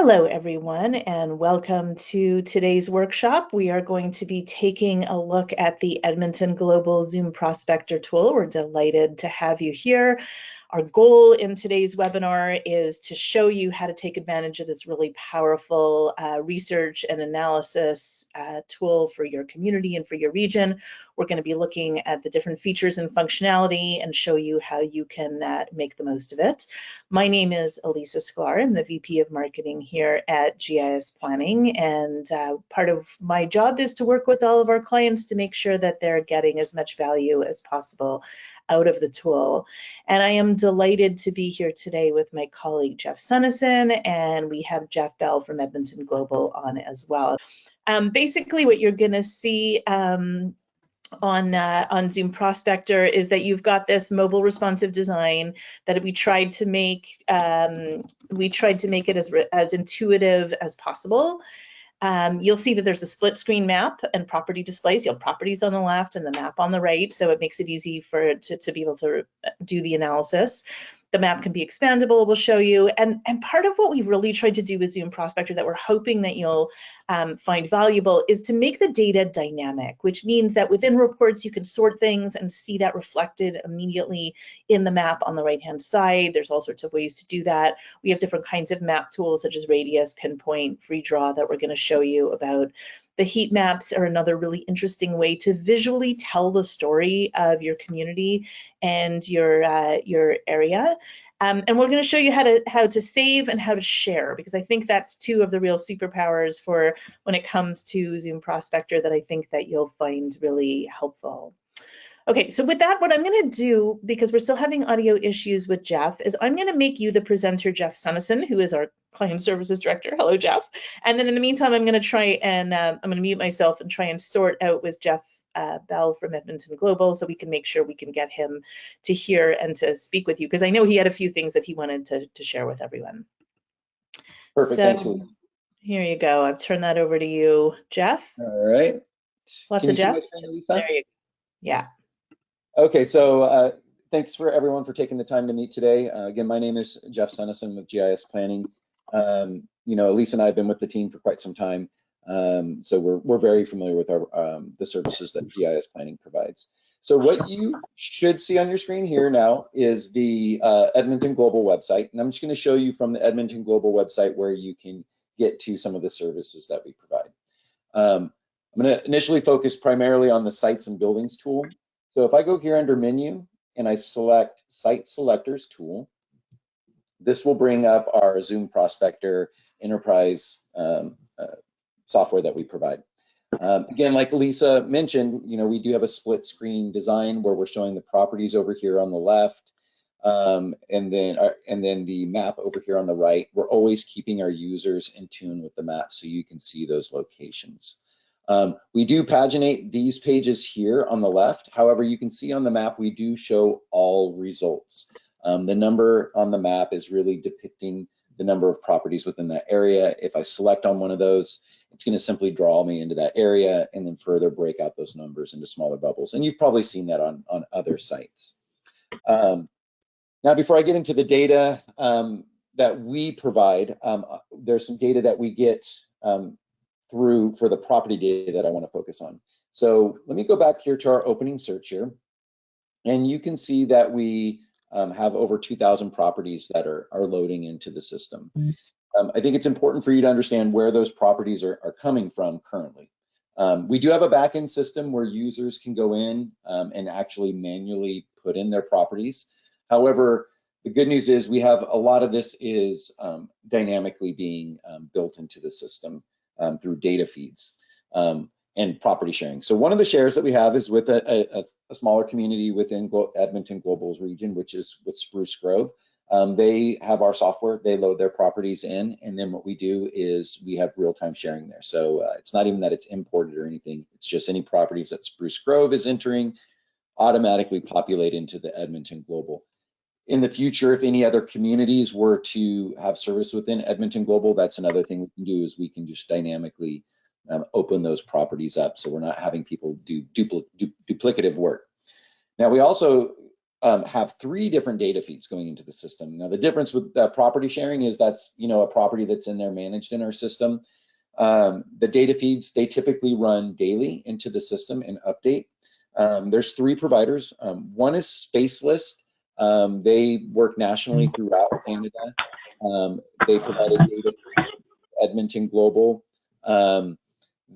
Hello, everyone, and welcome to today's workshop. We are going to be taking a look at the Edmonton Global ZoomProspector tool. We're delighted to have you here. Our goal in today's webinar is to show you how to take advantage of this really powerful research and analysis tool for your community and for your region. We're going to be looking at the different features and functionality and show you how you can make the most of it. My name is Elisa Sklar. I'm the VP of Marketing here at GIS Planning, and part of my job is to work with all of our clients to make sure that they're getting as much value as possible out of the tool. And I am delighted to be here today with my colleague Jeff Sunnison, and we have Jeff Bell from Edmonton Global on as well. Basically what you're going to see on ZoomProspector is that you've got this mobile responsive design that we tried to make it as intuitive as possible. You'll see that there's the split screen map and property displays. You have properties on the left and the map on the right, so it makes it easy to be able to do the analysis. The map can be expandable, we'll show you. And part of what we really tried to do with ZoomProspector that we're hoping that you'll find valuable is to make the data dynamic, which means that within reports you can sort things and see that reflected immediately in the map on the right-hand side. There's all sorts of ways to do that. We have different kinds of map tools such as radius, pinpoint, free draw that we're going to show you about. The heat maps are another really interesting way to visually tell the story of your community and your area. And we're going to show you how to save and how to share, because I think that's two of the real superpowers for when it comes to ZoomProspector that I think that you'll find really helpful. Okay, so with that, what I'm going to do, because we're still having audio issues with Jeff, is I'm going to make you the presenter, Jeff Sunnison, who is our Client Services Director. Hello, Jeff. And then in the meantime, I'm going to try and I'm going to mute myself and try and sort out with Jeff Bell from Edmonton Global so we can make sure we can get him to hear and to speak with you, because I know he had a few things that he wanted to share with everyone. Perfect, so, thanks, Lisa. Here you go. I've turned that over to you, Jeff. All right. Lots of Jeff. Lisa? There you go. Yeah. Okay, so thanks for everyone for taking the time to meet today. Again, my name is Jeff Sunnison with GIS Planning. You know, Elisa and I have been with the team for quite some time, so we're very familiar with our the services that GIS Planning provides. So what you should see on your screen here now is the Edmonton Global website, and I'm just going to show you from the Edmonton Global website where you can get to some of the services that we provide. I'm going to initially focus primarily on the Sites and Buildings tool. So if I go here under Menu and I select Site Selectors tool, this will bring up our ZoomProspector enterprise software that we provide. Again, like Lisa mentioned, you know, we do have a split screen design where we're showing the properties over here on the left, and then the map over here on the right. We're always keeping our users in tune with the map so you can see those locations. We do paginate these pages here on the left. However, you can see on the map, we do show all results. The number on the map is really depicting the number of properties within that area. If I select on one of those, it's going to simply draw me into that area and then further break out those numbers into smaller bubbles. And you've probably seen that on other sites. Now, before I get into the data that we provide, there's some data that we get for the property data that I want to focus on. So let me go back here to our opening search here, and you can see that we have over 2,000 properties that are loading into the system. I think it's important for you to understand where those properties are coming from currently. We do have a backend system where users can go in and actually manually put in their properties. However, the good news is we have a lot of this is dynamically being built into the system through data feeds and property sharing. So one of the shares that we have is with a smaller community within Edmonton Global's region, which is with Spruce Grove. They have our software, they load their properties in, and then what we do is we have real-time sharing there. So it's not even that it's imported or anything, it's just any properties that Spruce Grove is entering automatically populate into the Edmonton Global. In the future, if any other communities were to have service within Edmonton Global, that's another thing we can do is we can just dynamically open those properties up so we're not having people do duplicative work. Now, we also have 3 different data feeds going into the system. Now, the difference with property sharing is that's, a property that's in there managed in our system. The data feeds, they typically run daily into the system and update. There's 3 providers. One is Spacelist. They work nationally throughout Canada. They provide data for Edmonton Global.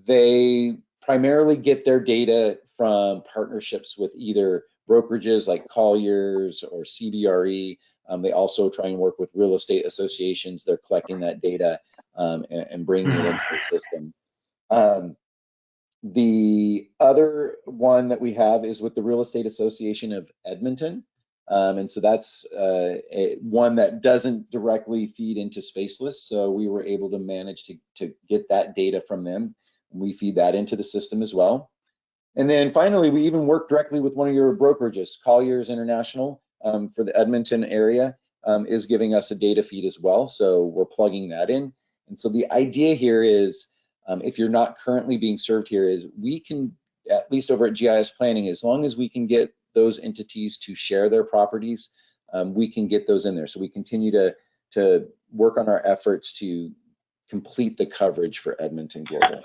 They primarily get their data from partnerships with either brokerages like Colliers or CBRE. They also try and work with real estate associations. They're collecting that data and bringing it into the system. The other one that we have is with the Real Estate Association of Edmonton. And so that's one that doesn't directly feed into Spacelist. So we were able to manage to get that data from them. And we feed that into the system as well. And then finally, we even work directly with one of your brokerages, Colliers International, for the Edmonton area, is giving us a data feed as well. So we're plugging that in. And so the idea here is, if you're not currently being served here, is we can, at least over at GIS Planning, as long as we can get those entities to share their properties, we can get those in there. So we continue to work on our efforts to complete the coverage for Edmonton Global.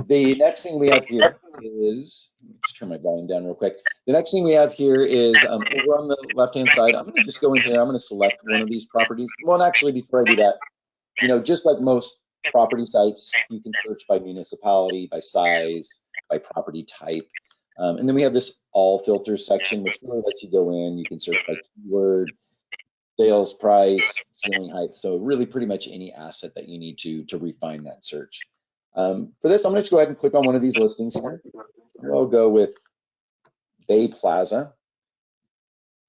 The next thing we have here is, let's turn my volume down real quick. The next thing we have here is over on the left-hand side, I'm going to just go in here. I'm going to select one of these properties. Well, actually, before I do that, just like most property sites, you can search by municipality, by size, by property type. And then we have this all filters section, which really lets you go in. You can search by keyword, sales price, ceiling height. So really pretty much any asset that you need to refine that search. For this, I'm going to just go ahead and click on one of these listings here. We'll go with Bay Plaza.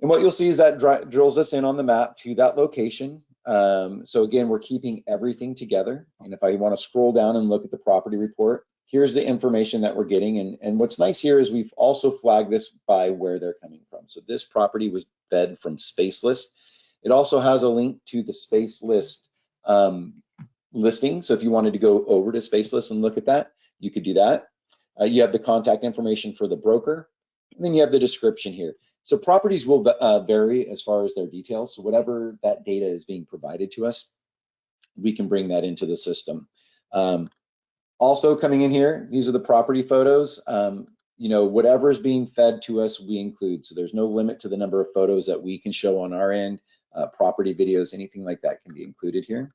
And what you'll see is that drills us in on the map to that location. So again, we're keeping everything together. And if I want to scroll down and look at the property report, here's the information that we're getting. And what's nice here is we've also flagged this by where they're coming from. So this property was fed from Spacelist. It also has a link to the Spacelist listing. So if you wanted to go over to Spacelist and look at that, you could do that. You have the contact information for the broker, and then you have the description here. So properties will vary as far as their details. So whatever that data is being provided to us, we can bring that into the system. Also coming in here, these are the property photos. Whatever is being fed to us, we include. So there's no limit to the number of photos that we can show on our end. Property videos, anything like that can be included here.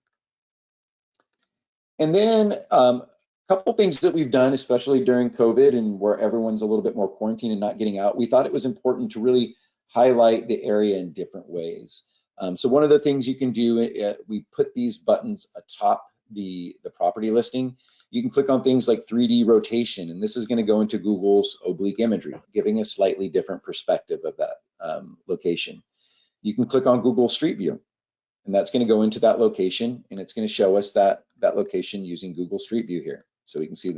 And then a couple things that we've done, especially during COVID and where everyone's a little bit more quarantined and not getting out, we thought it was important to really highlight the area in different ways. So one of the things you can do, we put these buttons atop the property listing. You can click on things like 3D rotation, and this is going to go into Google's oblique imagery, giving a slightly different perspective of that location. You can click on Google Street View, and that's going to go into that location, and it's going to show us that location using Google Street View here. So we can see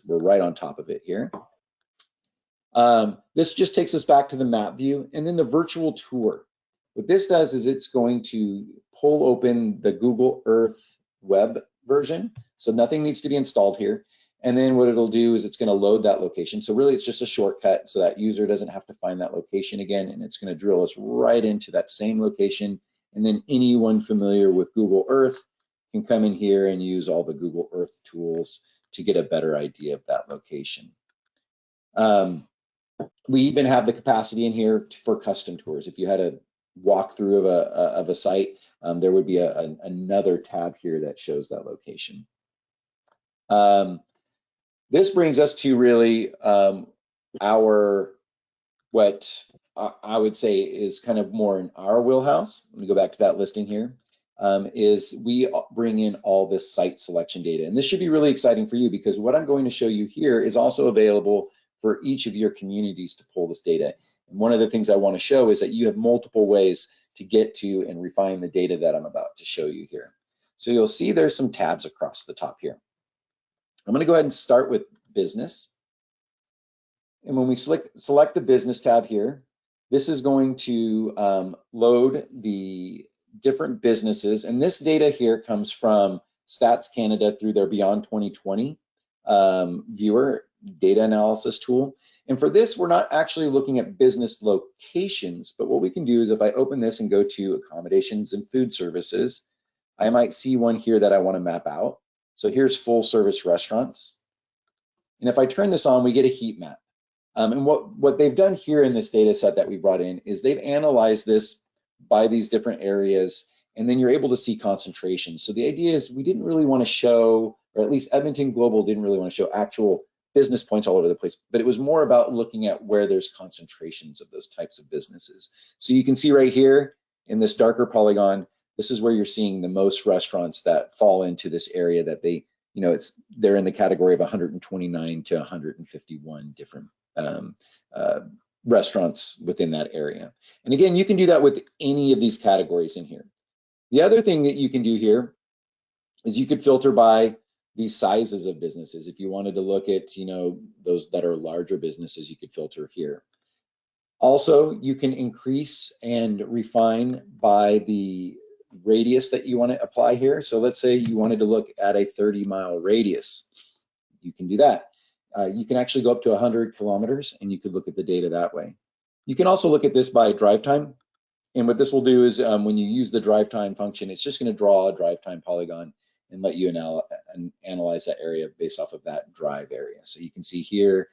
we're right on top of it here. This just takes us back to the map view, and then the virtual tour. What this does is it's going to pull open the Google Earth web version. So nothing needs to be installed here. And then what it'll do is it's going to load that location. So really it's just a shortcut so that user doesn't have to find that location again, and it's going to drill us right into that same location. And then anyone familiar with Google Earth can come in here and use all the Google Earth tools to get a better idea of that location. We even have the capacity in here for custom tours. If you had a walkthrough of a site, there would be another tab here that shows that location. This brings us to really what I would say is kind of more in our wheelhouse. Let me go back to that listing here. Is we bring in all this site selection data. And this should be really exciting for you because what I'm going to show you here is also available for each of your communities to pull this data. And one of the things I want to show is that you have multiple ways to get to and refine the data that I'm about to show you here. So you'll see there's some tabs across the top here. I'm going to go ahead and start with business. And when we select the business tab here, this is going to load the different businesses. And this data here comes from Stats Canada through their Beyond 2020 viewer data analysis tool. And for this, we're not actually looking at business locations, but what we can do is if I open this and go to accommodations and food services, I might see one here that I want to map out. So here's full service restaurants. And if I turn this on, we get a heat map. And what they've done here in this data set that we brought in is they've analyzed this by these different areas, and then you're able to see concentration. So the idea is we didn't really want to show, or at least Edmonton Global didn't really want to show actual business points all over the place, but it was more about looking at where there's concentrations of those types of businesses. So you can see right here in this darker polygon, this is where you're seeing the most restaurants that fall into this area that they, they're in the category of 129 to 151 different restaurants within that area. And again, you can do that with any of these categories in here. The other thing that you can do here is you could filter by these sizes of businesses. If you wanted to look at, those that are larger businesses, you could filter here. Also, you can increase and refine by the radius that you want to apply here. So let's say you wanted to look at a 30-mile radius. You can do that. You can actually go up to 100 kilometers and you could look at the data that way. You can also look at this by drive time. And what this will do is when you use the drive time function, it's just going to draw a drive time polygon and let you analyze that area based off of that drive area. So you can see here,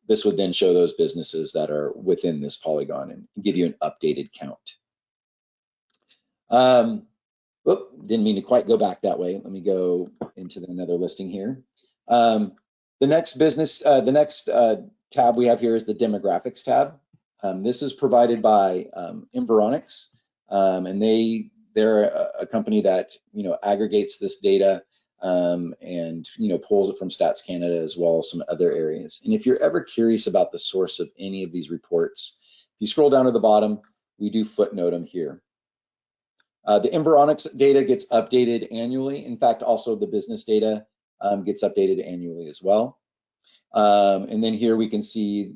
this would then show those businesses that are within this polygon and give you an updated count. Didn't mean to quite go back that way. Let me go into another listing here. The next tab we have here is the demographics tab. This is provided by Environics, and they're a company that aggregates this data and pulls it from Stats Canada as well as some other areas. And if you're ever curious about the source of any of these reports, if you scroll down to the bottom, we do footnote them here. The Environics data gets updated annually. In fact, also the business data gets updated annually as well. And then here we can see,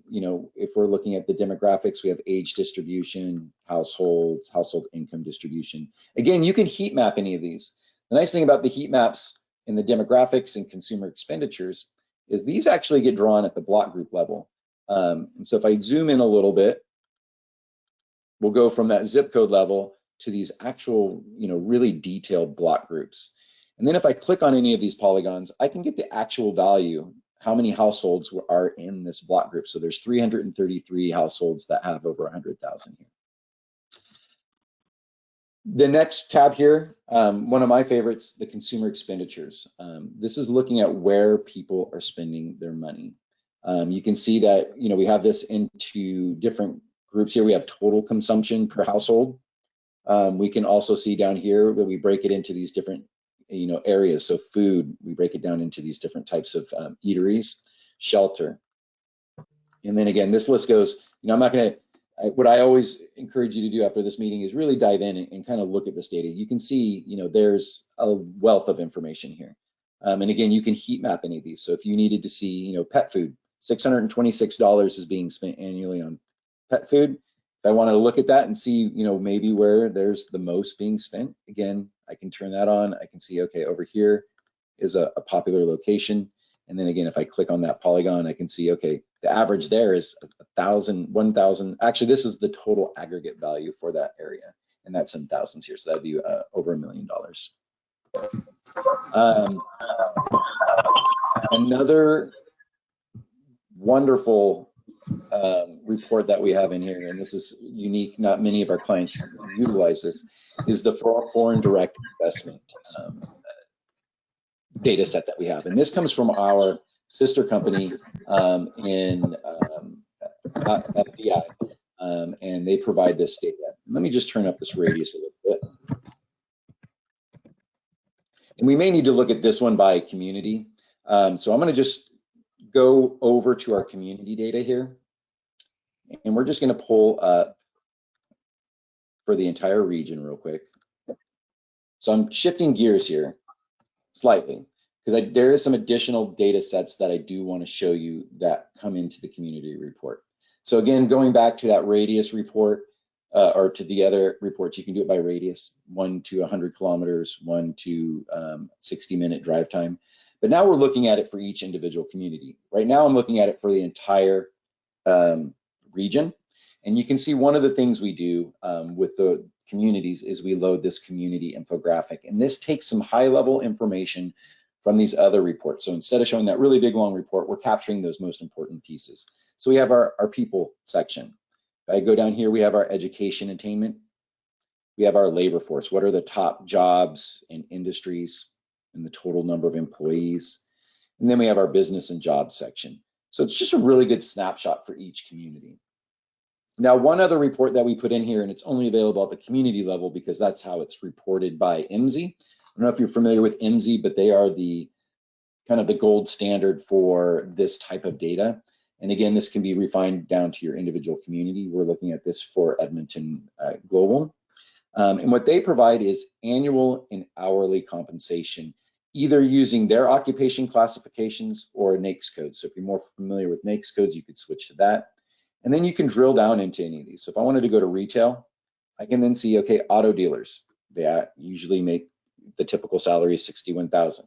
if we're looking at the demographics, we have age distribution, households, household income distribution. Again, you can heat map any of these. The nice thing about the heat maps in the demographics and consumer expenditures is these actually get drawn at the block group level. And so if I zoom in a little bit, we'll go from that zip code level to these actual, really detailed block groups. And then if I click on any of these polygons, I can get the actual value, how many households are in this block group. So there's 333 households that have over 100,000 here. The next tab here, one of my favorites, the consumer expenditures. This is looking at where people are spending their money. You can see that, we have this into different groups here. We have total consumption per household. We can also see down here that we break it into these different areas. So food, we break it down into these different types of eateries, shelter. And then again, this list goes, I'm not going to, what I always encourage you to do after this meeting is really dive in and kind of look at this data. You can see, there's a wealth of information here. And again, you can heat map any of these. So if you needed to see, pet food, $626 is being spent annually on pet food. If I wanted to look at that and see, maybe where there's the most being spent, again, I can turn that on. I can see, okay, over here is a popular location. And then again, if I click on that polygon, I can see, okay, the average there is 1,000. Actually, this is the total aggregate value for that area. And that's in thousands here. So that'd be over $1 million. Another wonderful report that we have in here, and this is unique, not many of our clients utilize this, is the foreign direct investment data set that we have. And this comes from our sister company in FPI, and they provide this data. Let me just turn up this radius a little bit. And we may need to look at this one by community. So I'm going to just go over to our community data here. And we're just going to pull up for the entire region real quick. So I'm shifting gears here slightly because there is some additional data sets that I do want to show you that come into the community report. So again, going back to that radius report or to the other reports, you can do it by radius, 1 to 100 kilometers, 1 to 60-minute drive time. But now we're looking at it for each individual community. Right now I'm looking at it for the entire region. And you can see one of the things we do with the communities is we load this community infographic. And this takes some high-level information from these other reports. So instead of showing that really big, long report, we're capturing those most important pieces. So we have our people section. If I go down here, we have our education attainment. We have our labor force. What are the top jobs and industries and the total number of employees? And then we have our business and jobs section. So it's just a really good snapshot for each community. Now, one other report that we put in here, and it's only available at the community level because that's how it's reported by MZ. I don't know if you're familiar with MZ, but they are the kind of the gold standard for this type of data. And again, this can be refined down to your individual community. We're looking at this for Edmonton Global. And what they provide is annual and hourly compensation, either using their occupation classifications or NAICS codes. So if you're more familiar with NAICS codes, you could switch to that. And then you can drill down into any of these. So if I wanted to go to retail, I can then see, okay, auto dealers, they usually make the typical salary is $61,000.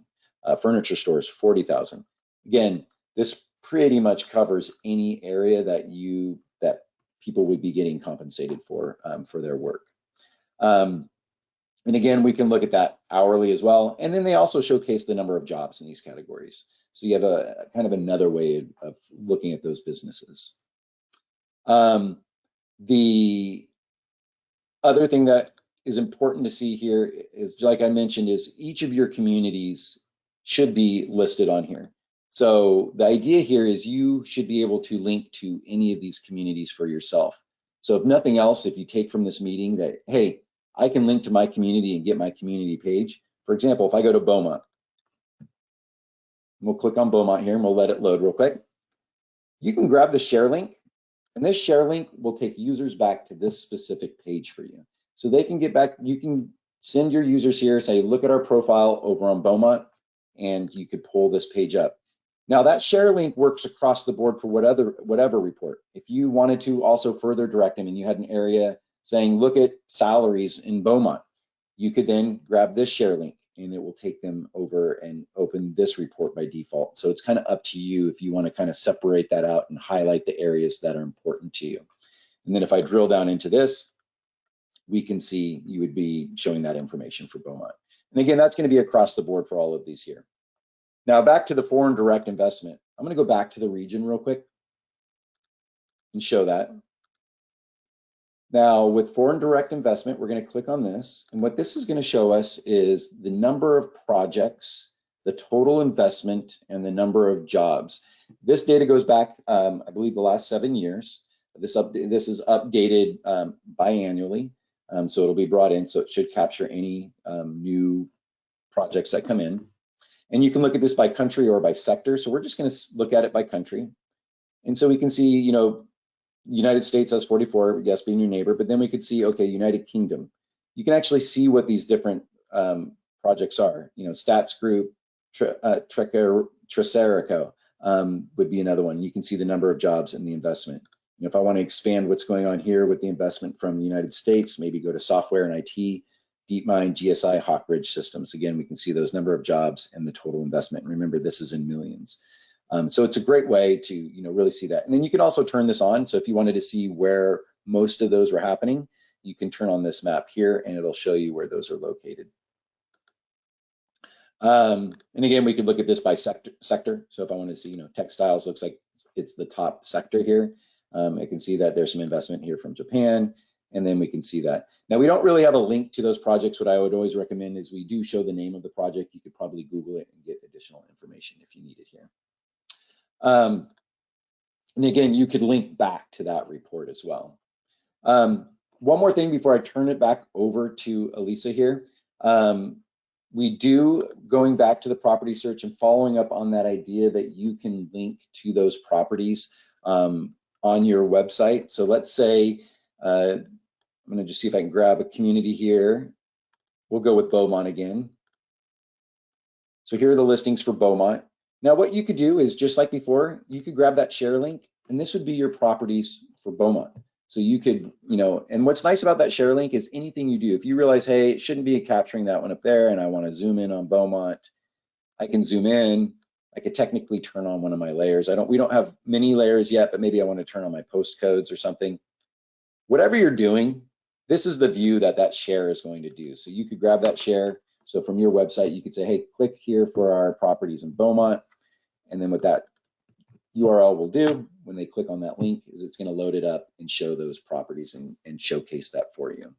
Furniture stores, $40,000. Again, this pretty much covers any area that people would be getting compensated for their work. And again, we can look at that hourly as well. And then they also showcase the number of jobs in these categories. So you have a kind of another way of looking at those businesses. The other thing that is important to see here is, like I mentioned, is each of your communities should be listed on here. So the idea here is you should be able to link to any of these communities for yourself. So if nothing else, if you take from this meeting that, hey, I can link to my community and get my community page. For example, if I go to Beaumont, we'll click on Beaumont here and we'll let it load real quick. You can grab the share link, and this share link will take users back to this specific page for you. So they can get back, you can send your users here, say, look at our profile over on Beaumont, and you could pull this page up. Now that share link works across the board for whatever report. If you wanted to also further direct them and you had an area saying, look at salaries in Beaumont, you could then grab this share link and it will take them over and open this report by default. So it's kind of up to you if you want to kind of separate that out and highlight the areas that are important to you. And then if I drill down into this, we can see you would be showing that information for Beaumont. And again, that's going to be across the board for all of these here. Now back to the foreign direct investment. I'm going to go back to the region real quick and show that. Now with foreign direct investment, we're going to click on this. And what this is going to show us is the number of projects, the total investment, and the number of jobs. This data goes back, I believe, the last 7 years. This is updated biannually. So it'll be brought in, so it should capture any new projects that come in. And you can look at this by country or by sector. So we're just going to look at it by country. And so we can see, you know, United States has 44, yes, being your neighbor, but then we could see, okay, United Kingdom. You can actually see what these different projects are. You know, Stats Group, Tricerico would be another one. You can see the number of jobs and the investment. You know, if I want to expand what's going on here with the investment from the United States, maybe go to software and IT, DeepMind, GSI, Hawkridge Systems. Again, we can see those number of jobs and the total investment. And remember, this is in millions. So it's a great way to, you know, really see that. And then you can also turn this on. So if you wanted to see where most of those were happening, you can turn on this map here and it'll show you where those are located. And again, we could look at this by sector. So if I want to see, you know, textiles, looks like it's the top sector here. I can see that there's some investment here from Japan, and then we can see that. Now, we don't really have a link to those projects. What I would always recommend is we do show the name of the project. You could probably Google it and get additional information if you need it here. And again, you could link back to that report as well. One more thing before I turn it back over to Elisa here. We do, going back to the property search and following up on that idea that you can link to those properties on your website. So let's say, I'm gonna just see if I can grab a community here. We'll go with Beaumont again. So here are the listings for Beaumont. Now what you could do is, just like before, you could grab that share link, and this would be your properties for Beaumont. So you could, you know, and what's nice about that share link is anything you do, if you realize, hey, it shouldn't be capturing that one up there and I want to zoom in on Beaumont, I can zoom in, I could technically turn on one of my layers. We don't have many layers yet, but maybe I want to turn on my postcodes or something. Whatever you're doing, this is the view that share is going to do. So you could grab that share. So from your website, you could say, hey, click here for our properties in Beaumont. And then what that URL will do when they click on that link is it's going to load it up and show those properties and showcase that for you.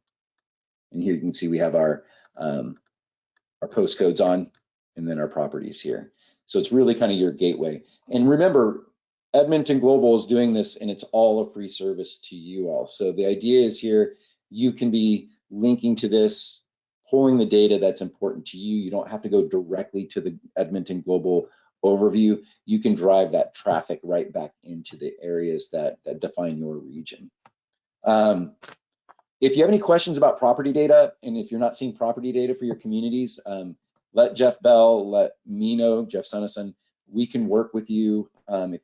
And here you can see we have our postcodes on and then our properties here. So it's really kind of your gateway. And remember, Edmonton Global is doing this and it's all a free service to you all. So the idea is here, you can be linking to this, pulling the data that's important to you. You don't have to go directly to the Edmonton Global overview. You can drive that traffic right back into the areas that define your region. If you have any questions about property data, and if you're not seeing property data for your communities, let Jeff Bell, let me know, Jeff Sunnison. We can work with you and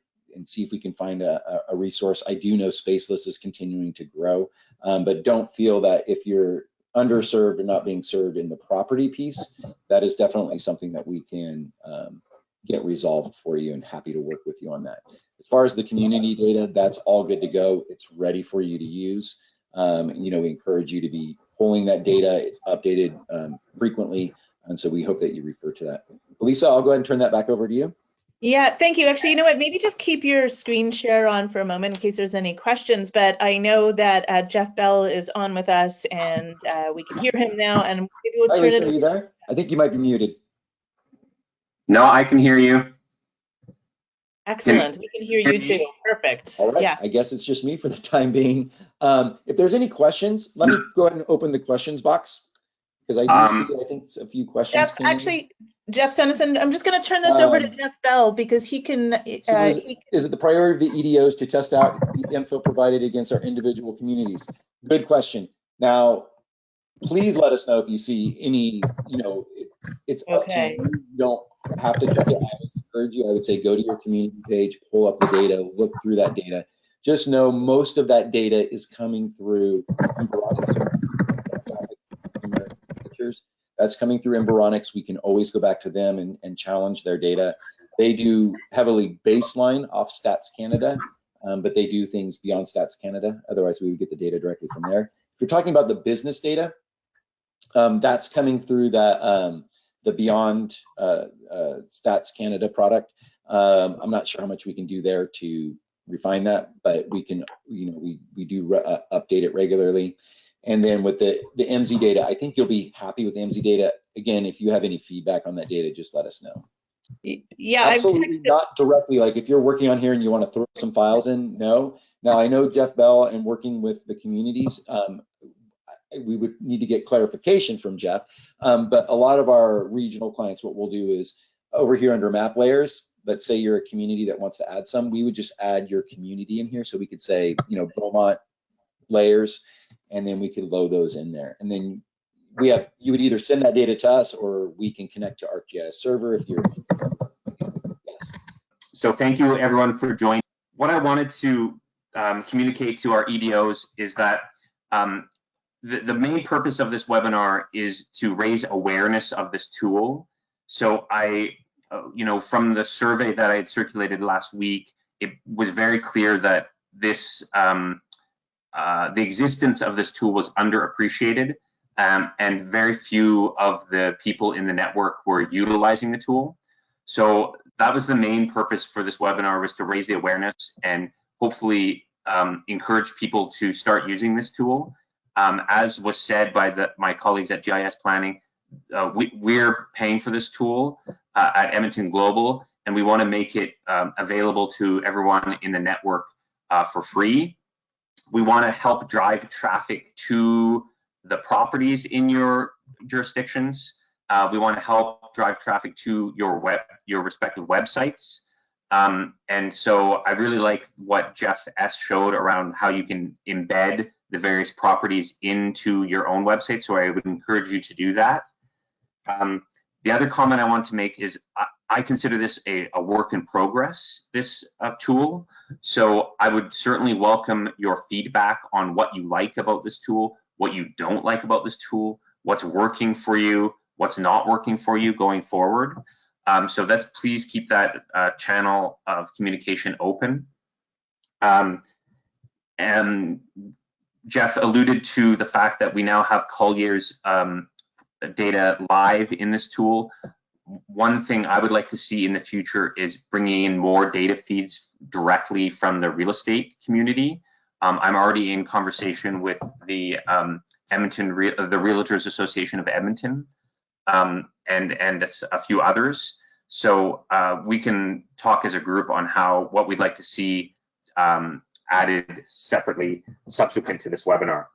see if we can find a resource. I do know Spaceless is continuing to grow, but don't feel that if you're underserved and not being served in the property piece, that is definitely something that we can get resolved for you, and happy to work with you on that. As far as the community data, that's all good to go. It's ready for you to use. You know, we encourage you to be pulling that data. It's updated frequently, and so we hope that you refer to that. Lisa, I'll go ahead and turn that back over to you. Yeah, thank you. Actually, you know what, maybe just keep your screen share on for a moment in case there's any questions, but I know that Jeff Bell is on with us and we can hear him now, and maybe we'll Hi, turn Lisa, it. are you there? I think you might be muted. No, I can hear you. Excellent, we can hear you too. Perfect. All right, yes. I guess it's just me for the time being. If there's any questions, let me go ahead and open the questions box, because I do see, I think, a few questions. Jeff, actually, Jeff Sunnison, I'm just going to turn this over to Jeff Bell, because he can. Is it the priority of the EDOs to test out the info provided against our individual communities? Good question. Now, please let us know if you see any, you know, it's up to you. You don't have to check it. I would encourage you, I would say go to your community page, pull up the data, look through that data. Just know most of that data is coming through pictures. That's coming through Environics. We can always go back to them and challenge their data. They do heavily baseline off Stats Canada, but they do things beyond Stats Canada. Otherwise, we would get the data directly from there. If you're talking about the business data, that's coming through that the Beyond Stats Canada product. I'm not sure how much we can do there to refine that, but we can, you know, we do update it regularly. And then with the MZ data, I think you'll be happy with the MZ data. Again, if you have any feedback on that data, just let us know. Yeah, absolutely not directly. Like if you're working on here and you want to throw some files in, no. Now I know Jeff Bell and working with the communities, we would need to get clarification from Jeff. But a lot of our regional clients, what we'll do is over here under map layers, let's say you're a community that wants to add some, we would just add your community in here. So we could say, you know, Beaumont layers, and then we could load those in there. And then you would either send that data to us or we can connect to ArcGIS server if you're. Yes. So thank you everyone for joining. What I wanted to communicate to our EDOs is that the main purpose of this webinar is to raise awareness of this tool. So you know, from the survey that I had circulated last week, it was very clear that this the existence of this tool was underappreciated, and very few of the people in the network were utilizing the tool. So that was the main purpose for this webinar, was to raise the awareness and hopefully encourage people to start using this tool. As was said by my colleagues at GIS Planning, we're paying for this tool at Edmonton Global, and we want to make it available to everyone in the network for free. We want to help drive traffic to the properties in your jurisdictions. We want to help drive traffic to your respective websites. And so I really like what Jeff S. showed around how you can embed the various properties into your own website. So I would encourage you to do that. The other comment I want to make is I consider this a work in progress, this tool. So I would certainly welcome your feedback on what you like about this tool, what you don't like about this tool, what's working for you, what's not working for you going forward. So let's please keep that channel of communication open. And Jeff alluded to the fact that we now have Collier's data live in this tool. One thing I would like to see in the future is bringing in more data feeds directly from the real estate community. I'm already in conversation with the Edmonton, the Realtors Association of Edmonton, and a few others. So we can talk as a group on what we'd like to see added separately subsequent to this webinar.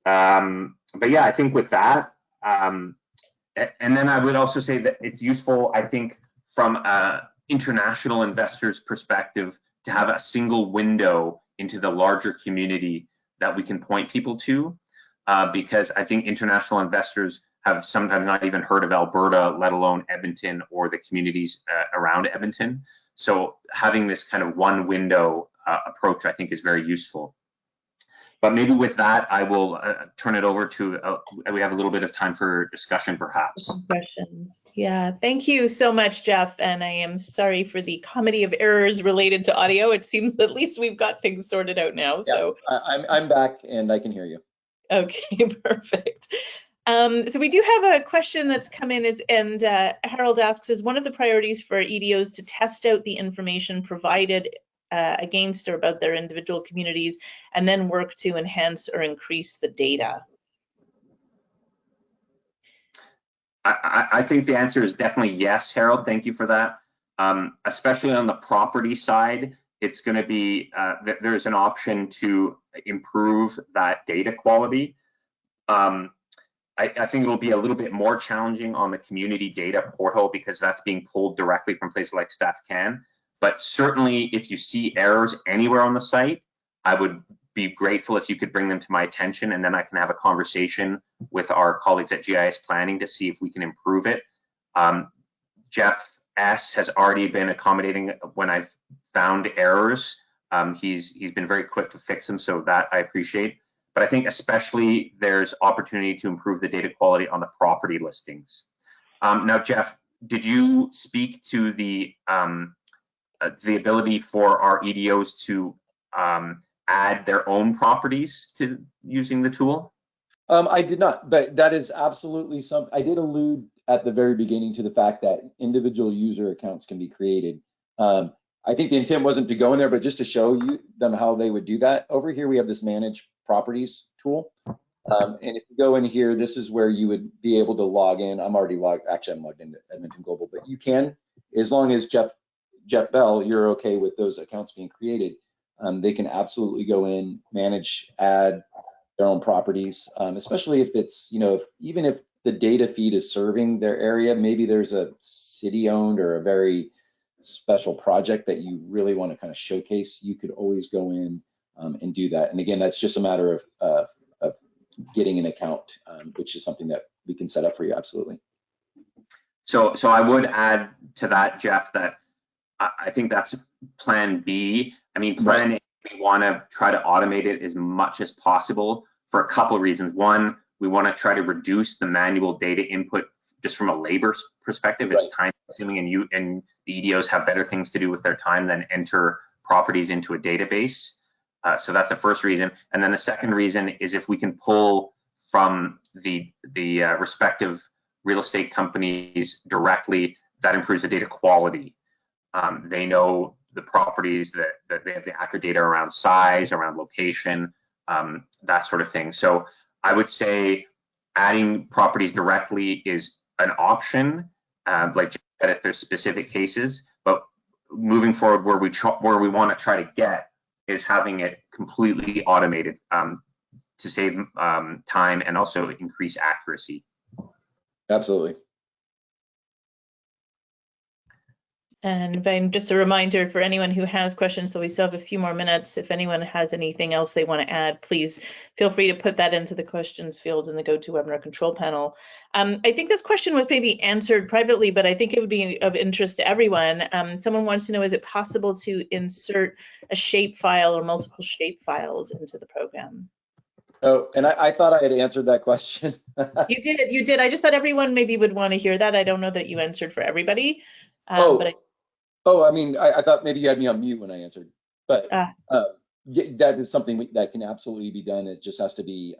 But yeah, I think with that, and then I would also say that it's useful, I think, from an international investor's perspective, to have a single window into the larger community that we can point people to, because I think international investors have sometimes not even heard of Alberta, let alone Edmonton or the communities around Edmonton. So having this kind of one window approach, I think, is very useful. But maybe with that, I will turn it over to, we have a little bit of time for discussion, perhaps. Questions. Yeah, thank you so much, Jeff. And I am sorry for the comedy of errors related to audio. It seems at least we've got things sorted out now. Yeah, so I'm back and I can hear you. Okay, perfect. So we do have a question that's come in, and Harold asks, is one of the priorities for EDOs to test out the information provided against or about their individual communities, and then work to enhance or increase the data? I think the answer is definitely yes, Harold. Thank you for that. Especially on the property side, it's going to be, there's an option to improve that data quality. I think it'll be a little bit more challenging on the community data portal because that's being pulled directly from places like StatsCan. But certainly, if you see errors anywhere on the site, I would be grateful if you could bring them to my attention, and then I can have a conversation with our colleagues at GIS Planning to see if we can improve it. Jeff S. has already been accommodating when I've found errors. He's been very quick to fix them, so that I appreciate. But I think especially there's opportunity to improve the data quality on the property listings. Now, Jeff, did you speak to the ability for our EDOs to add their own properties to using the tool? I did not, but that is absolutely something. I did allude at the very beginning to the fact that individual user accounts can be created. I think the intent wasn't to go in there, but just to show them how they would do that. Over here, we have this manage properties tool. And if you go in here, this is where you would be able to log in. I'm already logged, actually I'm logged into Edmonton Global, but you can, as long as Jeff Bell, you're okay with those accounts being created, they can absolutely go in, manage, add their own properties, especially if it's, even if the data feed is serving their area, maybe there's a city owned or a very special project that you really want to kind of showcase, you could always go in and do that. And again, that's just a matter of getting an account, which is something that we can set up for you, absolutely. So I would add to that, Jeff, that I think that's plan B. I mean, plan A, we want to try to automate it as much as possible for a couple of reasons. One, we want to try to reduce the manual data input just from a labor perspective. It's time consuming, and the EDOs have better things to do with their time than enter properties into a database. So that's the first reason. And then the second reason is if we can pull from the respective real estate companies directly, that improves the data quality. They know the properties that they have the accurate data around size, around location, that sort of thing. So I would say adding properties directly is an option, like if there's specific cases, but moving forward where we want to try to get is having it completely automated to save time and also increase accuracy. Absolutely. And Ben, just a reminder for anyone who has questions, so we still have a few more minutes. If anyone has anything else they want to add, please feel free to put that into the questions field in the GoToWebinar control panel. I think this question was maybe answered privately, but I think it would be of interest to everyone. Someone wants to know, is it possible to insert a shape file or multiple shape files into the program? Oh, and I thought I had answered that question. You did. I just thought everyone maybe would want to hear that. I don't know that you answered for everybody, but Oh, oh, I mean, I thought maybe you had me on mute when I answered, but uh, yeah, that is something that can absolutely be done. It just has to be,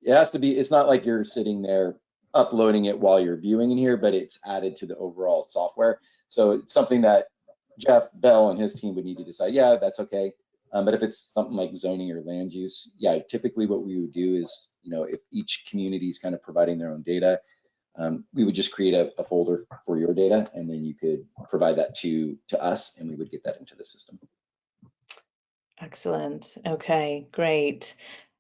it has to be, it's not like you're sitting there uploading it while you're viewing in here, but it's added to the overall software. So it's something that Jeff Bell and his team would need to decide, yeah, that's okay. But if it's something like zoning or land use, yeah, typically what we would do is, if each community is kind of providing their own data, we would just create a folder for your data, and then you could provide that to us, and we would get that into the system. excellent. Okay, great.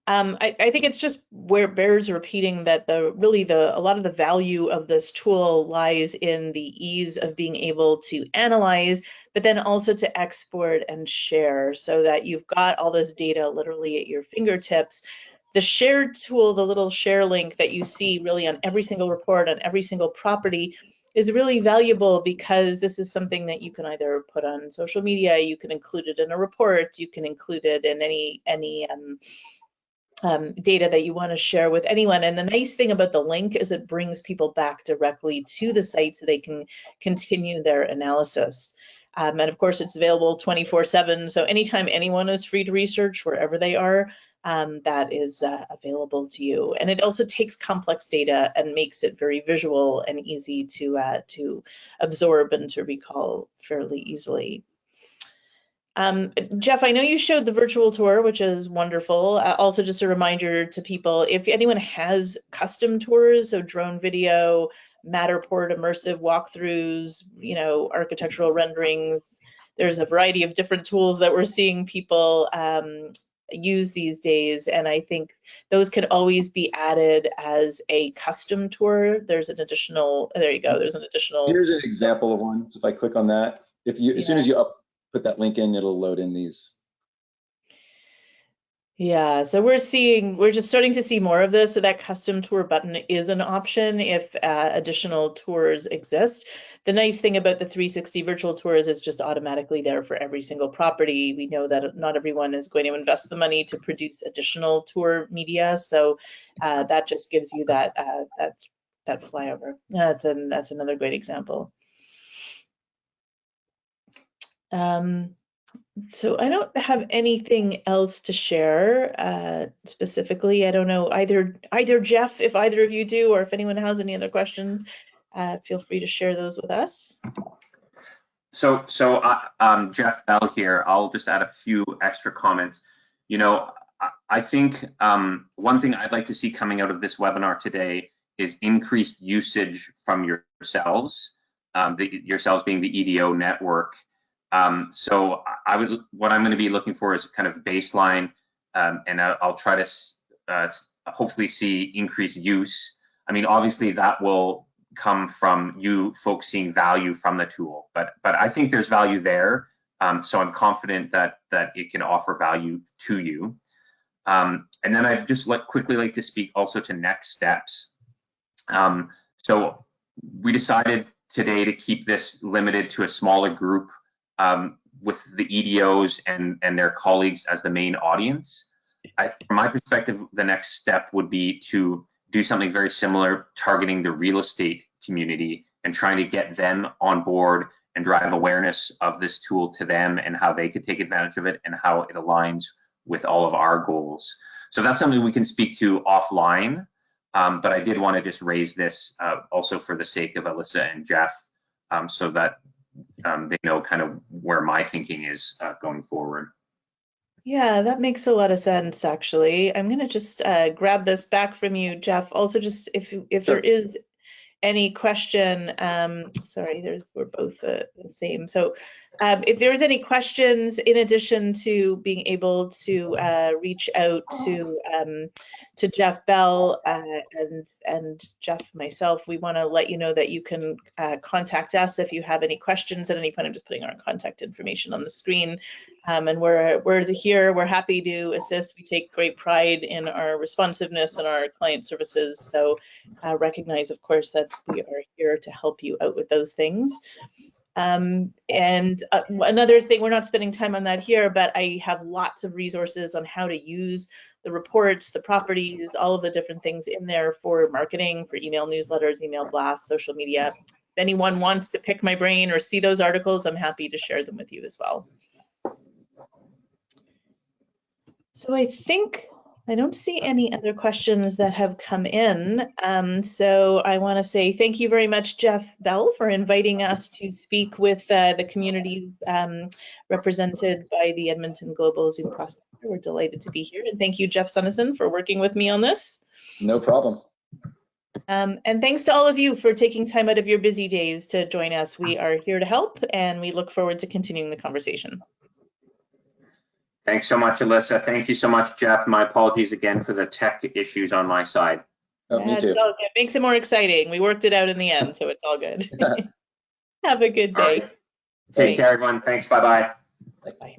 I think it's just where bears repeating that a lot of the value of this tool lies in the ease of being able to analyze, but then also to export and share, so that you've got all this data literally at your fingertips. The shared tool, the little share link that you see really on every single report, on every single property, is really valuable because this is something that you can either put on social media, you can include it in a report, you can include it in any data that you want to share with anyone. And the nice thing about the link is it brings people back directly to the site so they can continue their analysis. And of course, it's available 24/7. So anytime anyone is free to research, wherever they are, that is available to you. And it also takes complex data and makes it very visual and easy to absorb and to recall fairly easily. Jeff, I know you showed the virtual tour, which is wonderful. Also, just a reminder to people, if anyone has custom tours, so drone video, Matterport immersive walkthroughs, architectural renderings, there's a variety of different tools that we're seeing people use these days, and I think those can always be added as a custom tour. There's an additional, there you go, there's an additional. Here's an example of one. So if I click on that, as soon as you put that link in, it'll load in these. Yeah, so we're just starting to see more of this. So that custom tour button is an option if additional tours exist. The nice thing about the 360 virtual tours is just automatically there for every single property. We know that not everyone is going to invest the money to produce additional tour media, so that just gives you that flyover. That's another great example. So I don't have anything else to share specifically. I don't know, either Jeff, if either of you do, or if anyone has any other questions, feel free to share those with us. So Jeff Bell here. I'll just add a few extra comments. I think one thing I'd like to see coming out of this webinar today is increased usage from yourselves, yourselves being the EDO network. So what I'm going to be looking for is kind of baseline, and I'll try to hopefully see increased use. I mean, obviously that will come from you folks seeing value from the tool, but I think there's value there. So I'm confident that it can offer value to you. And then I'd just quickly like to speak also to next steps. So we decided today to keep this limited to a smaller group, with the EDOs and their colleagues as the main audience. From my perspective, the next step would be to do something very similar, targeting the real estate community and trying to get them on board and drive awareness of this tool to them and how they could take advantage of it and how it aligns with all of our goals. So that's something we can speak to offline, but I did want to just raise this also for the sake of Alyssa and Jeff, so that they know kind of where my thinking is going forward. Yeah, that makes a lot of sense, actually. I'm going to just grab this back from you, Jeff. Also, just if Sure. there is any question, sorry, we're both the same. So if there's any questions, in addition to being able to reach out to Jeff Bell and Jeff, myself, we want to let you know that you can contact us if you have any questions at any point. I'm just putting our contact information on the screen. And we're here, we're happy to assist. We take great pride in our responsiveness and our client services. So recognize, of course, that we are here to help you out with those things. And another thing, we're not spending time on that here, but I have lots of resources on how to use the reports, the properties, all of the different things in there for marketing, for email newsletters, email blasts, social media. If anyone wants to pick my brain or see those articles, I'm happy to share them with you as well. So I think I don't see any other questions that have come in. So I want to say thank you very much, Jeff Bell, for inviting us to speak with the communities represented by the Edmonton Global ZoomProspector. We're delighted to be here. And thank you, Jeff Sunnison, for working with me on this. No problem. And thanks to all of you for taking time out of your busy days to join us. We are here to help, and we look forward to continuing the conversation. Thanks so much, Alyssa. Thank you so much, Jeff. My apologies again for the tech issues on my side. Oh, me too. It's all good. Makes it more exciting. We worked it out in the end, so it's all good. Have a good day. Right. Take care, everyone. Thanks. Bye-bye. Bye.